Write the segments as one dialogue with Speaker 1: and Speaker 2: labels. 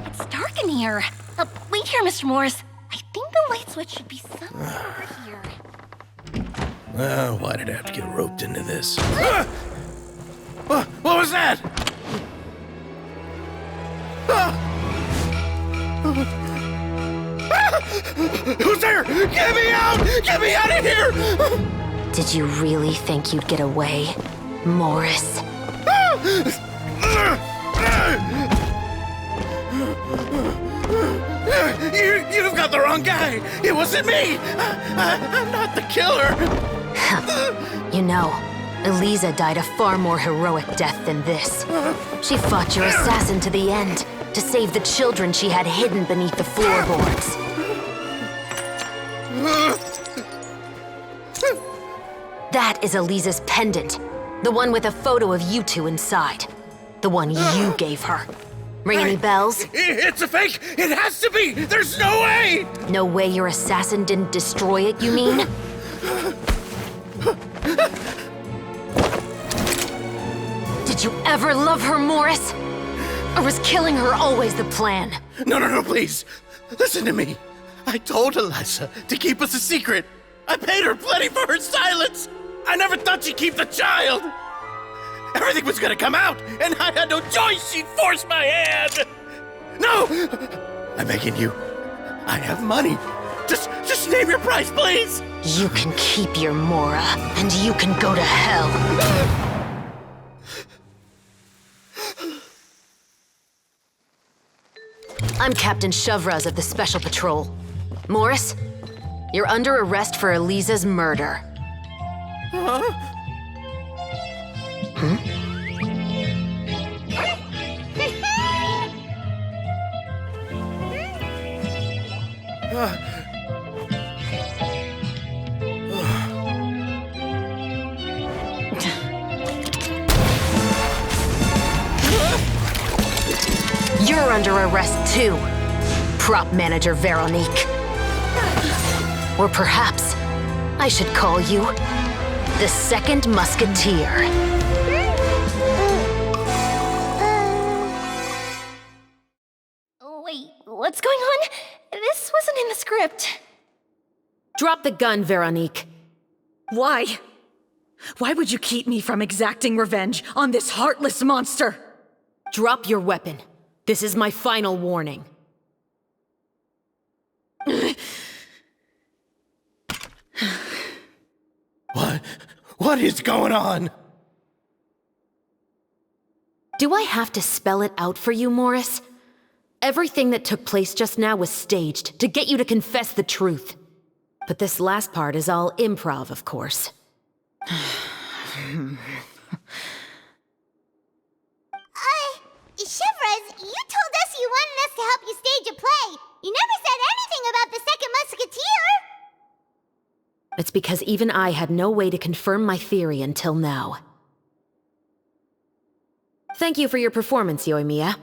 Speaker 1: It's dark in here. Wait here, Mr. Morris. I think the light switch should be somewhere over here.
Speaker 2: Why did I have to get roped into this? What was that? Who's there? Get me out! Get me out of here!
Speaker 3: Did you really think you'd get away, Morris?
Speaker 2: You've got the wrong guy! It wasn't me! I'm not the killer!
Speaker 3: You know, Eliza died a far more heroic death than this. She fought your assassin to the end, to save the children she had hidden beneath the floorboards. That is Eliza's pendant. The one with a photo of you two inside. The one you gave her. Ring any bells?
Speaker 2: It's a fake! It has to be! There's no way!
Speaker 3: No way your assassin didn't destroy it, you mean? Did you ever love her, Morris? Or was killing her always the plan?
Speaker 2: No, please. Listen to me. I told Eliza to keep us a secret. I paid her plenty for her silence. I never thought she'd keep the child. Everything was gonna come out, and I had no choice. She'd force my hand. No! I'm begging you. I have money. Just name your price, please.
Speaker 3: You can keep your Mora, and you can go to hell. I'm Captain Shovraz of the Special Patrol. Morris, you're under arrest for Eliza's murder.
Speaker 2: Huh?
Speaker 3: You're under arrest too, prop manager Veronique. Or perhaps I should call you the Second Musketeer.
Speaker 1: Wait, what's going on? This wasn't in the script.
Speaker 3: Drop the gun, Veronique.
Speaker 4: Why? Why would you keep me from exacting revenge on this heartless monster?
Speaker 3: Drop your weapon. This is my final warning.
Speaker 2: What is going on?
Speaker 3: Do I have to spell it out for you, Morris? Everything that took place just now was staged to get you to confess the truth. But this last part is all improv, of course.
Speaker 5: Shivers, you told us you wanted us to help you stage a play. You never said anything about the Second Musketeer.
Speaker 3: It's because even I had no way to confirm my theory until now. Thank you for your performance, Yoimiya.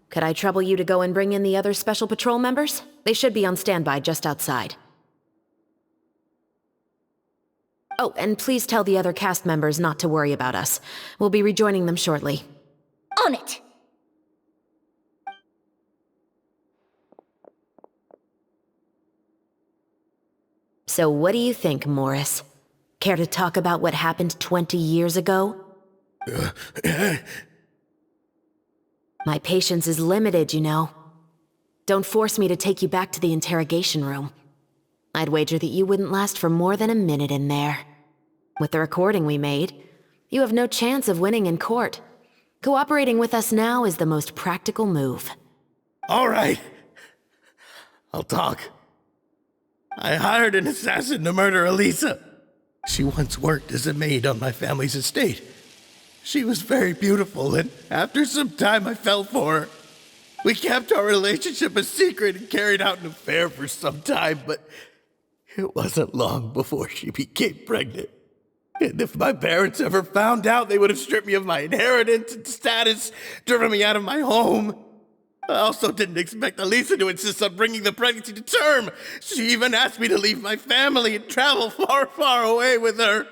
Speaker 3: Could I trouble you to go and bring in the other Special Patrol members? They should be on standby just outside. Oh, and please tell the other cast members not to worry about us. We'll be rejoining them shortly.
Speaker 1: On it!
Speaker 3: So what do you think, Morris? Care to talk about what happened 20 years ago? My patience is limited, you know. Don't force me to take you back to the interrogation room. I'd wager that you wouldn't last for more than a minute in there. With the recording we made, you have no chance of winning in court. Cooperating with us now is the most practical move.
Speaker 2: All right. I'll talk. I hired an assassin to murder Eliza. She once worked as a maid on my family's estate. She was very beautiful, and after some time I fell for her. We kept our relationship a secret and carried out an affair for some time, but it wasn't long before she became pregnant. And if my parents ever found out, they would have stripped me of my inheritance and status, driven me out of my home. I also didn't expect Eliza to insist on bringing the pregnancy to term. She even asked me to leave my family and travel far, far away with her.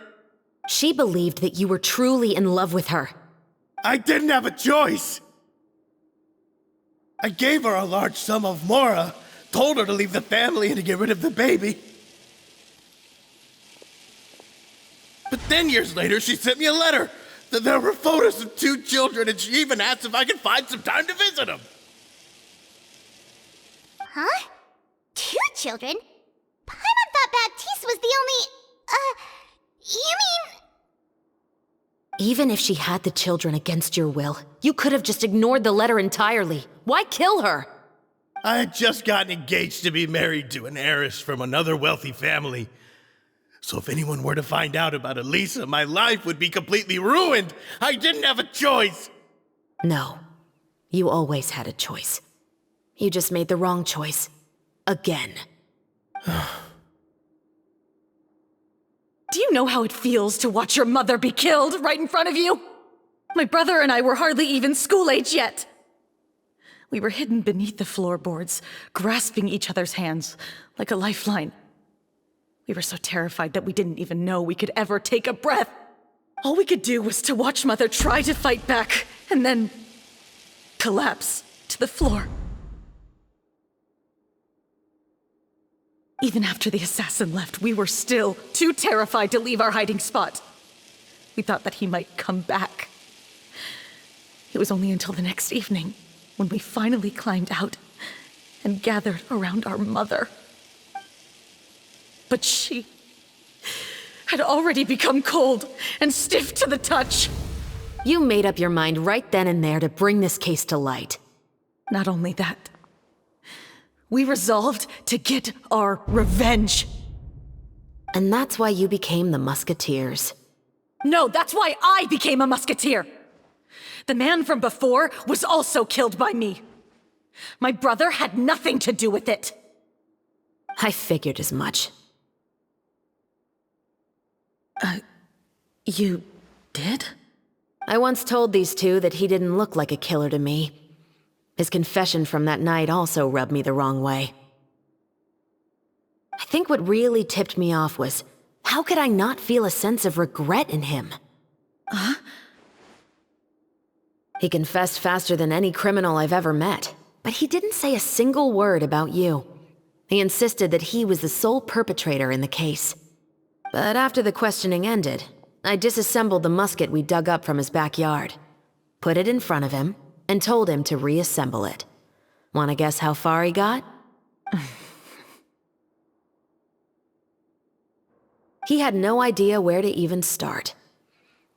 Speaker 3: She believed that you were truly in love with her.
Speaker 2: I didn't have a choice. I gave her a large sum of mora, told her to leave the family and to get rid of the baby. But then years later, she sent me a letter. There were photos of 2 children, and she even asked if I could find some time to visit them.
Speaker 5: Huh? 2 children? Paimon thought Baptiste was the only... you mean...
Speaker 3: Even if she had the children against your will, you could have just ignored the letter entirely. Why kill her?
Speaker 2: I had just gotten engaged to be married to an heiress from another wealthy family. So if anyone were to find out about Elisa, my life would be completely ruined. I didn't have a choice.
Speaker 3: No. You always had a choice. You just made the wrong choice. Again.
Speaker 4: Do you know how it feels to watch your mother be killed right in front of you? My brother and I were hardly even school age yet. We were hidden beneath the floorboards, grasping each other's hands like a lifeline. We were so terrified that we didn't even know we could ever take a breath. All we could do was to watch Mother try to fight back, and then collapse to the floor. Even after the assassin left, we were still too terrified to leave our hiding spot. We thought that he might come back. It was only until the next evening when we finally climbed out and gathered around our mother. But she had already become cold and stiff to the touch.
Speaker 3: You made up your mind right then and there to bring this case to light.
Speaker 4: Not only that, we resolved to get our revenge.
Speaker 3: And that's why you became the Musketeers.
Speaker 4: No, that's why I became a musketeer. The man from before was also killed by me. My brother had nothing to do with it.
Speaker 3: I figured as much.
Speaker 4: You did?
Speaker 3: I once told these two that he didn't look like a killer to me. His confession from that night also rubbed me the wrong way. I think what really tipped me off was, how could I not feel a sense of regret in him?
Speaker 4: Huh?
Speaker 3: He confessed faster than any criminal I've ever met, but he didn't say a single word about you. He insisted that he was the sole perpetrator in the case. But after the questioning ended, I disassembled the musket we dug up from his backyard, put it in front of him, and told him to reassemble it. Wanna guess how far he got? He had no idea where to even start.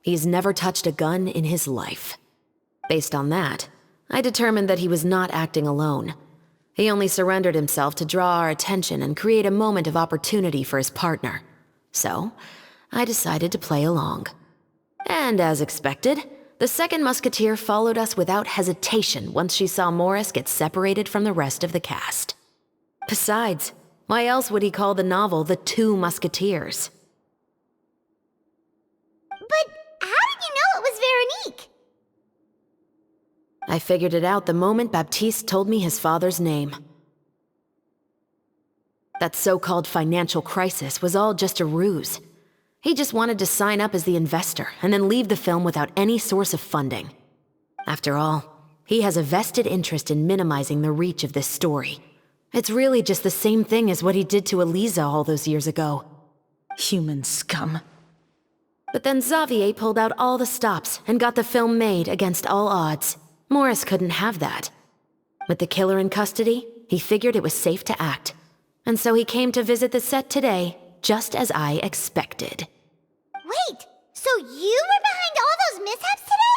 Speaker 3: He's never touched a gun in his life. Based on that, I determined that he was not acting alone. He only surrendered himself to draw our attention and create a moment of opportunity for his partner. So, I decided to play along. And as expected, the second musketeer followed us without hesitation once she saw Morris get separated from the rest of the cast. Besides, why else would he call the novel The Two Musketeers?
Speaker 5: But how did you know it was Veronique?
Speaker 3: I figured it out the moment Baptiste told me his father's name. That so-called financial crisis was all just a ruse. He just wanted to sign up as the investor and then leave the film without any source of funding. After all, he has a vested interest in minimizing the reach of this story. It's really just the same thing as what he did to Elisa all those years ago.
Speaker 4: Human scum.
Speaker 3: But then Xavier pulled out all the stops and got the film made against all odds. Morris couldn't have that. With the killer in custody, he figured it was safe to act. And so he came to visit the set today, just as I expected.
Speaker 5: Wait, so you were behind all those mishaps today?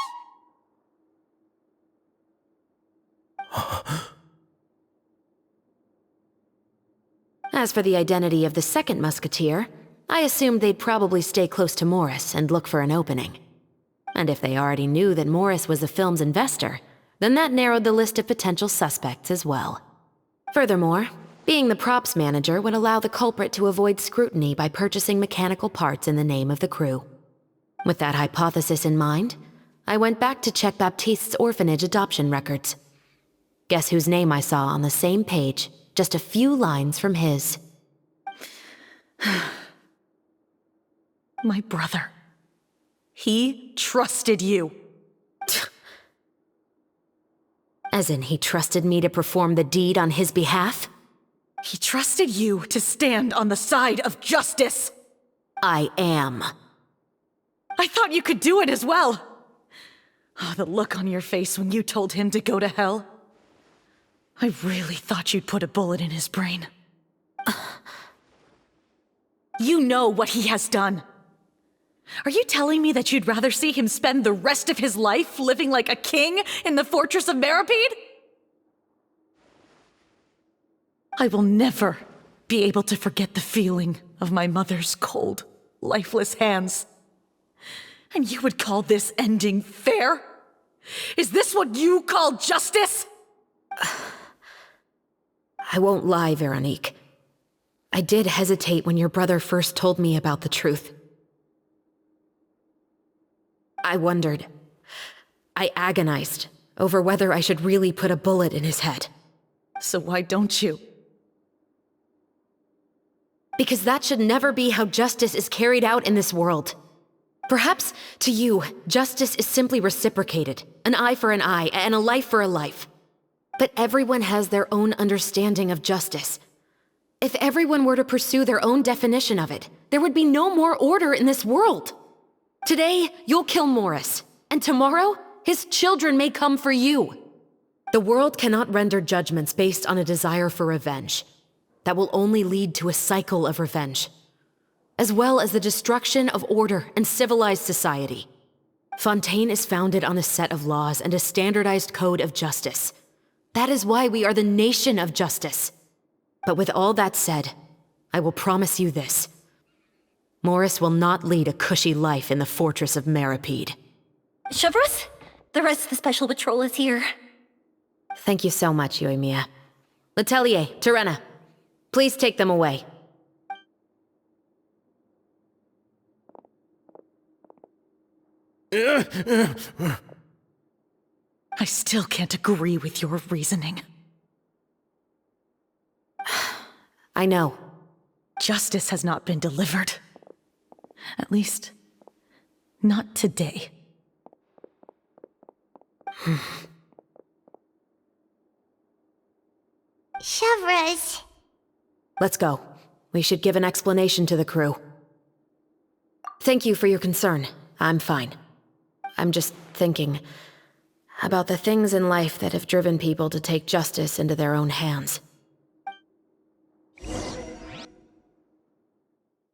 Speaker 3: As for the identity of the second musketeer, I assumed they'd probably stay close to Morris and look for an opening. And if they already knew that Morris was the film's investor, then that narrowed the list of potential suspects as well. Furthermore, being the props manager would allow the culprit to avoid scrutiny by purchasing mechanical parts in the name of the crew. With that hypothesis in mind, I went back to check Baptiste's orphanage adoption records. Guess whose name I saw on the same page, just a few lines from his.
Speaker 4: My brother. He trusted you.
Speaker 3: As in, he trusted me to perform the deed on his behalf?
Speaker 4: He trusted you to stand on the side of justice.
Speaker 3: I am.
Speaker 4: I thought you could do it as well. Oh, the look on your face when you told him to go to hell. I really thought you'd put a bullet in his brain. You know what he has done. Are you telling me that you'd rather see him spend the rest of his life living like a king in the fortress of Meripede? I will never be able to forget the feeling of my mother's cold, lifeless hands. And you would call this ending fair? Is this what you call justice?
Speaker 3: I won't lie, Veronique. I did hesitate when your brother first told me about the truth. I wondered. I agonized over whether I should really put a bullet in his head.
Speaker 4: So why don't you?
Speaker 3: Because that should never be how justice is carried out in this world. Perhaps, to you, justice is simply reciprocated. An eye for an eye, and a life for a life. But everyone has their own understanding of justice. If everyone were to pursue their own definition of it, there would be no more order in this world. Today, you'll kill Morris, and tomorrow, his children may come for you. The world cannot render judgments based on a desire for revenge. That will only lead to a cycle of revenge, as well as the destruction of order and civilized society. Fontaine is founded on a set of laws and a standardized code of justice. That is why we are the nation of justice. But with all that said, I will promise you this. Morris will not lead a cushy life in the fortress of Meripede.
Speaker 1: Chevreuse, the rest of the special patrol is here.
Speaker 3: Thank you so much, Yoimiya. Letelier, Terena, please take them away.
Speaker 4: I still can't agree with your reasoning.
Speaker 3: I know.
Speaker 4: Justice has not been delivered. At least, not today.
Speaker 5: Chevreuse.
Speaker 3: Let's go. We should give an explanation to the crew. Thank you for your concern. I'm fine. I'm just thinking about the things in life that have driven people to take justice into their own hands.